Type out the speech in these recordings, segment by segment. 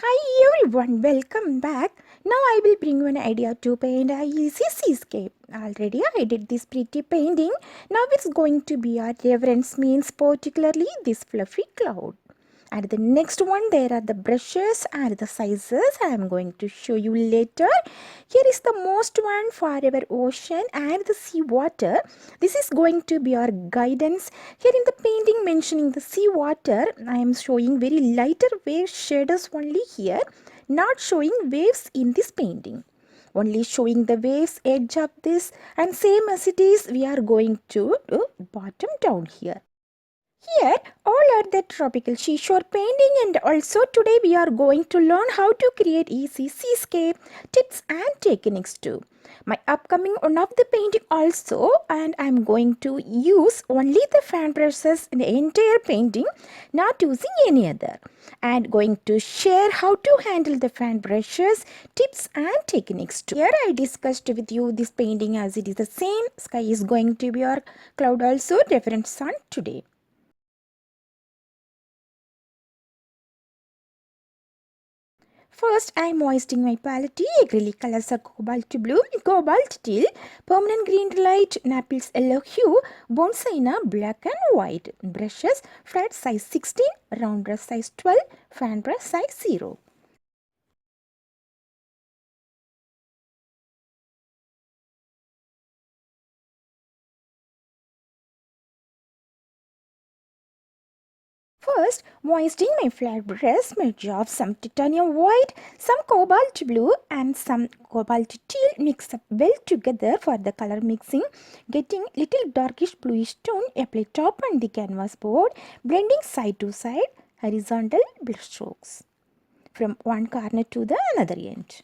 Hi everyone, welcome back. Now I will bring you an idea to paint a easy seascape. Already I did this pretty painting. Now it's going to be our reference means particularly this fluffy cloud. And the next one there are the brushes and the sizes I am going to show you later. Here is the most one for our ocean and the sea water. This is going to be our guidance. Here in the painting mentioning the sea water, I am showing very lighter wave shaders only here, not showing waves in this painting. Only showing the waves edge of this, and same as it is we are going to do bottom down here. Here, all are the tropical seashore painting, and also today we are going to learn how to create easy seascape tips and techniques too. My upcoming one of the painting also, and I am going to use only the fan brushes in the entire painting, not using any other. And going to share how to handle the fan brushes, tips and techniques too. Here I discussed with you this painting as it is the same. Sky is going to be our cloud also, different sun today. First, I am moistening my palette. Acrylic colors are Cobalt Blue, Cobalt Teal, Permanent Green Light, Naples Yellow Hue, Sienna Black and White. Brushes, flat size 16, round brush size 12, fan brush size 0. First, moistening my flat brush, smudge of some titanium white, some cobalt blue and some cobalt teal, mix up well together for the color mixing, getting little darkish bluish tone, apply top on the canvas board, blending side to side, horizontal brush strokes from one corner to the another end.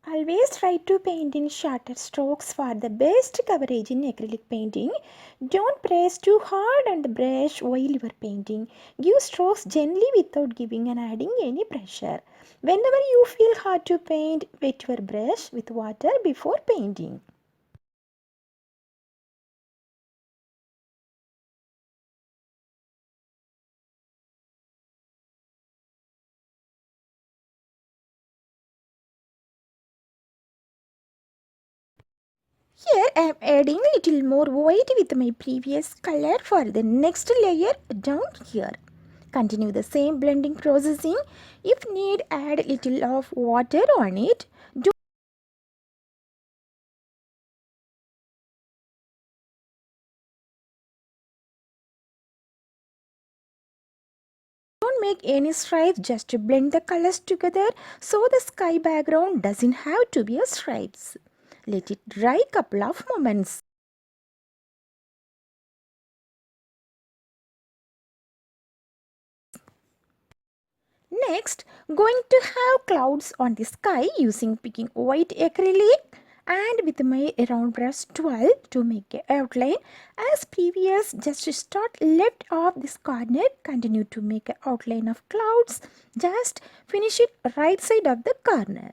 Always try to paint in shorter strokes for the best coverage in acrylic painting. Don't press too hard on the brush while you are painting. Give strokes gently without giving and adding any pressure. Whenever you feel hard to paint, wet your brush with water before painting. Here I am adding a little more white with my previous color for the next layer down here. Continue the same blending processing. If need, add a little of water on it. Don't make any stripes, just to blend the colors together so the sky background doesn't have to be a stripes. Let it dry couple of moments. Next, going to have clouds on the sky using picking white acrylic and with my round brush 12 to make an outline. As previous, just start left of this corner, continue to make an outline of clouds. Just finish it right side of the corner.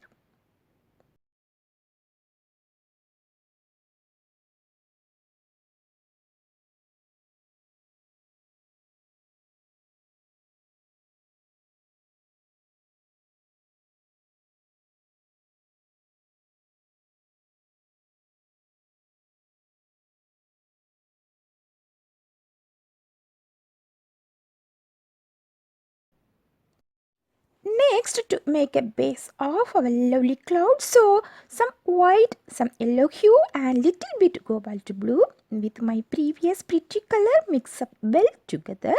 Next, to make a base of our lovely cloud, so some white, some yellow hue and little bit cobalt blue with my previous pretty color mix up well together.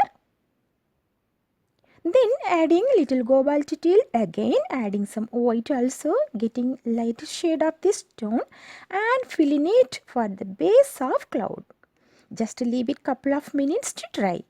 Then adding little cobalt teal, again adding some white also, getting light shade of this tone and filling it for the base of cloud. Just leave it couple of minutes to dry.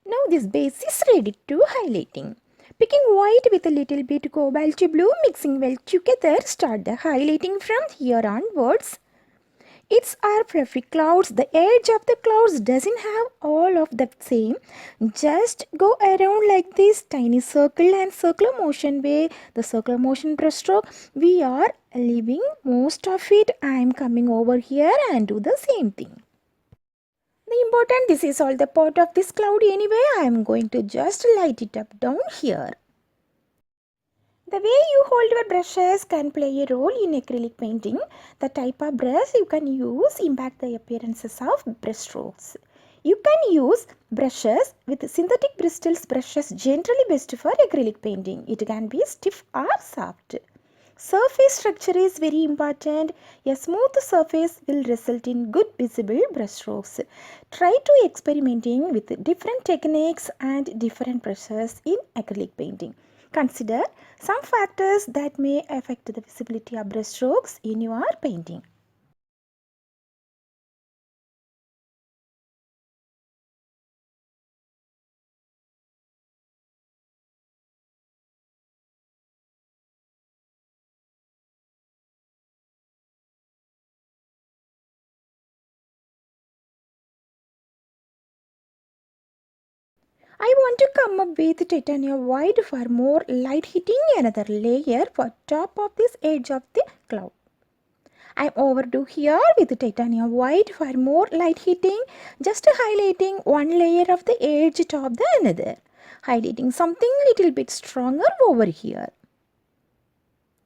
Now this base is ready to highlighting. Picking white with a little bit cobalt blue, mixing well together, start the highlighting from here onwards. It's our fluffy clouds. The edge of the clouds doesn't have all of the same. Just go around like this tiny circle and circular motion way. The circular motion brush stroke. We are leaving most of it. I am coming over here and do the same thing. The important, this is all the part of this cloud anyway. I am going to just light it up down here. The way you hold your brushes can play a role in acrylic painting. The type of brush you can use impact the appearances of brush strokes. You can use brushes with synthetic bristles. Brushes generally best for acrylic painting. It can be stiff or soft. Surface structure is very important. A smooth surface will result in good visible brush strokes. Try to experimenting with different techniques and different brushes in acrylic painting. Consider some factors that may affect the visibility of brush strokes in your painting. I want to come up with titanium white for more light hitting, another layer for top of this edge of the cloud. I am overdue here with titanium white for more light hitting, just highlighting one layer of the edge top the another, highlighting something little bit stronger over here.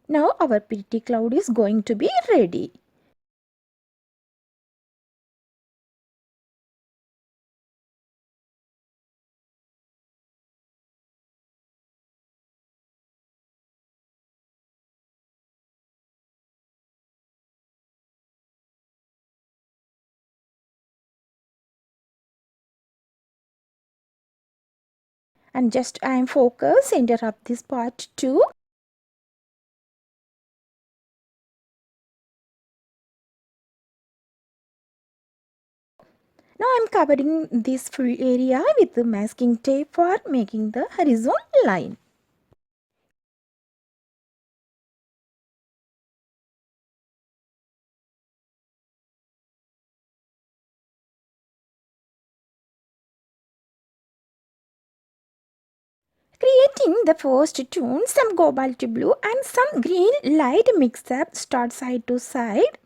Now our pretty cloud is going to be ready. And just I am focused center of this part too. Now I am covering this full area with the masking tape for making the horizontal line. Creating the first tone, some cobalt blue and some green light mix up, start side to side.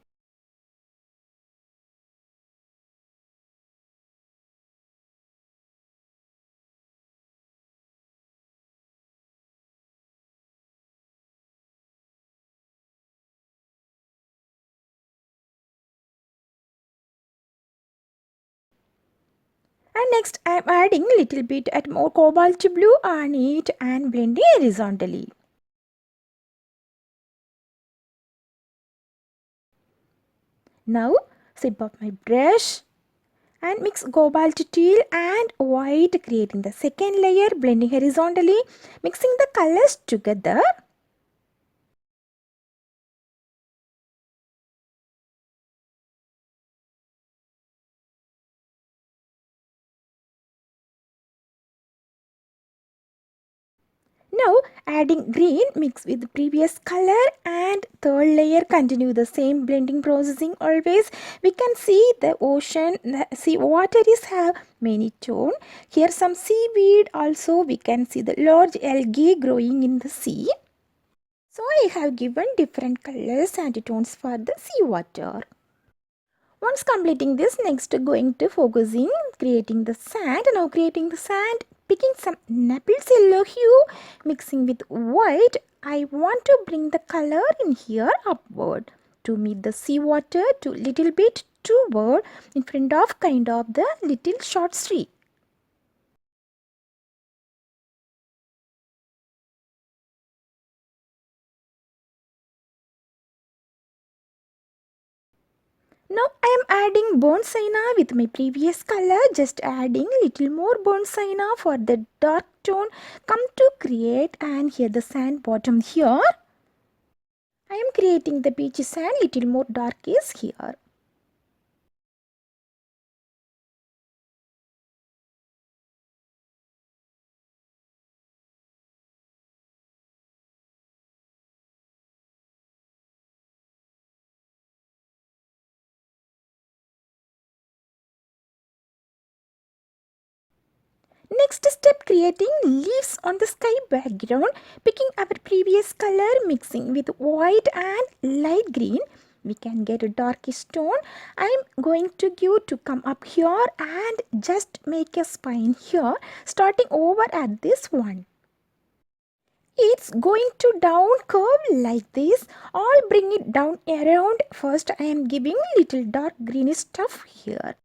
And next I am adding little bit at more cobalt blue on it and blending horizontally. Now sip of my brush and mix cobalt teal and white, creating the second layer, blending horizontally, mixing the colors together. Now adding green mix with the previous color and third layer, continue the same blending processing always. We can see the ocean, the sea water is have many tone. Here some seaweed, also we can see the large algae growing in the sea. So I have given different colors and tones for the sea water. Once completing this, next going to focusing creating the sand. Now creating the sand, picking some Naples Yellow Hue, mixing with white. I want to bring the color in here upward to meet the sea water to little bit toward in front of kind of the little short streak. Now I am adding burnt sienna with my previous color, just adding little more burnt sienna for the dark tone come to create, and here the sand bottom here. I am creating the beach sand, little more dark is here. Next step, creating leaves on the sky background, picking our previous color, mixing with white and light green. We can get a darkish tone. I'm going to give to come up here and just make a spine here, starting over at this one. It's going to down curve like this. I'll bring it down around. First I am giving little dark greenish stuff here.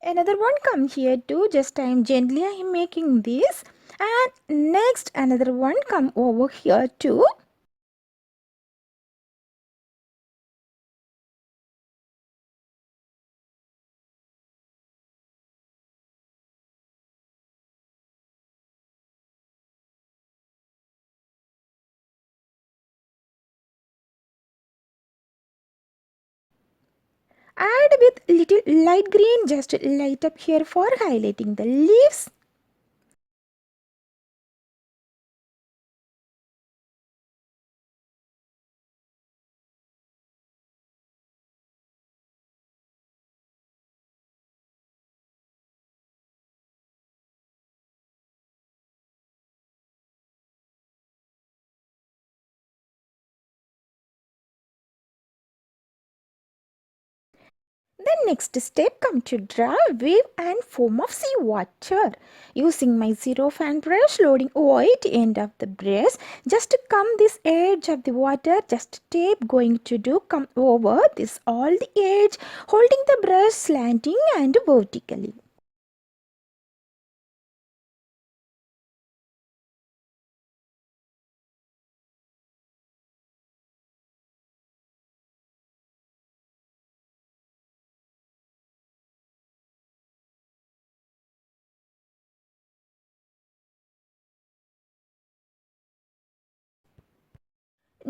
Another one come here too. Just I am gently making this. And next another one come over here too. Add with little light green, just light up here for highlighting the leaves. The next step, come to draw wave and foam of seawater. Using my zero fan brush, loading white end of the brush, just to come this edge of the water, just tape going to do come over this all the edge, holding the brush slanting and vertically.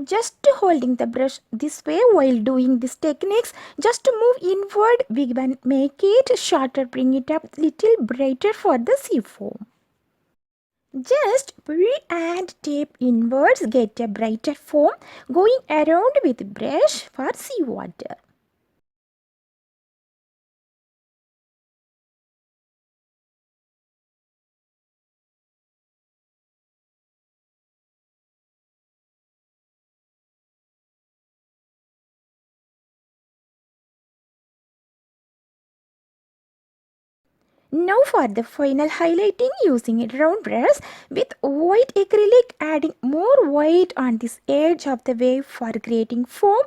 Just holding the brush this way while doing these techniques, just to move inward, we can make it shorter, bring it up little brighter for the sea foam. Just pull and tape inwards, get a brighter foam going around with brush for seawater. Now for the final highlighting, using a round brush with white acrylic, adding more white on this edge of the wave for creating foam.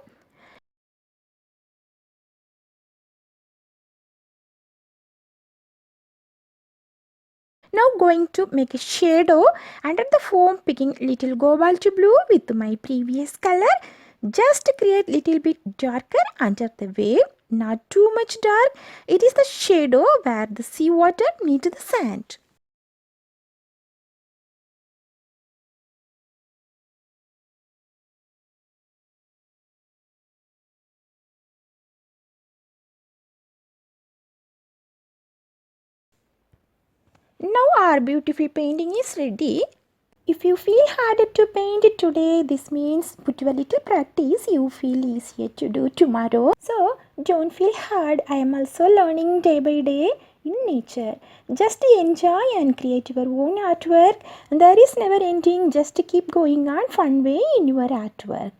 Now going to make a shadow under the foam, picking little cobalt blue with my previous color. Just create little bit darker under the wave, not too much dark. It is the shadow where the seawater meets the sand. Now our beautiful painting is ready. If you feel harder to paint it today, this means put your little practice, you feel easier to do tomorrow. So don't feel hard. I am also learning day by day in nature. Just enjoy and create your own artwork. There is never ending. Just keep going on fun way in your artwork.